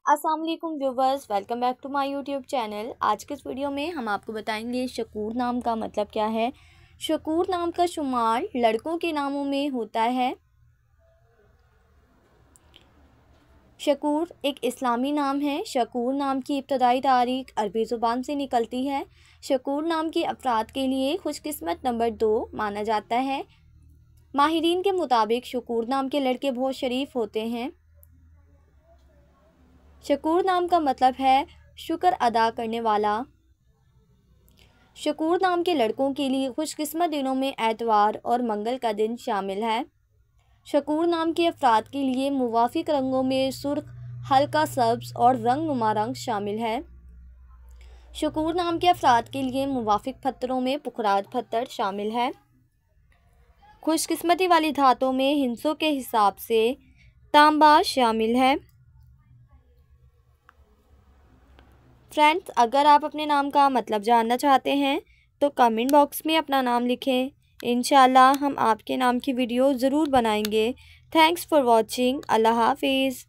अस्सलाम वालेकुम viewers, welcome back to my YouTube channel. आज के इस वीडियो में हम आपको बताएंगे शकूर नाम का मतलब क्या है। शकूर नाम का शुमार लड़कों के नामों में होता है। शकूर एक इस्लामी नाम है। शकूर नाम की इब्तदाई तारीख अरबी ज़ुबान से निकलती है। शकूर नाम के अफराद के लिए खुशकिस्मत नंबर 2 माना जाता है। माहिरीन के मुताबिक शकूर नाम के लड़के बहुत शरीफ होते हैं। शकूर नाम का मतलब है शुक्र अदा करने वाला। शकूर नाम के लड़कों के लिए खुशकिस्मत दिनों में एतवार और मंगल का दिन शामिल है। शकूर नाम के अफराद के लिए मुवाफिक रंगों में सुर्ख, हल्का सब्ज़ और रंगनुमा रंग शामिल है। शकूर नाम के अफराद के लिए मुवाफिक पत्थरों में पुखराज पत्थर शामिल है। खुशकिस्मती वाली धातों में हिंसों के हिसाब से तांबा शामिल है। फ्रेंड्स, अगर आप अपने नाम का मतलब जानना चाहते हैं तो कमेंट बॉक्स में अपना नाम लिखें। इंशाल्लाह हम आपके नाम की वीडियो ज़रूर बनाएंगे। Thanks for watching. अल्लाह हाफिज़।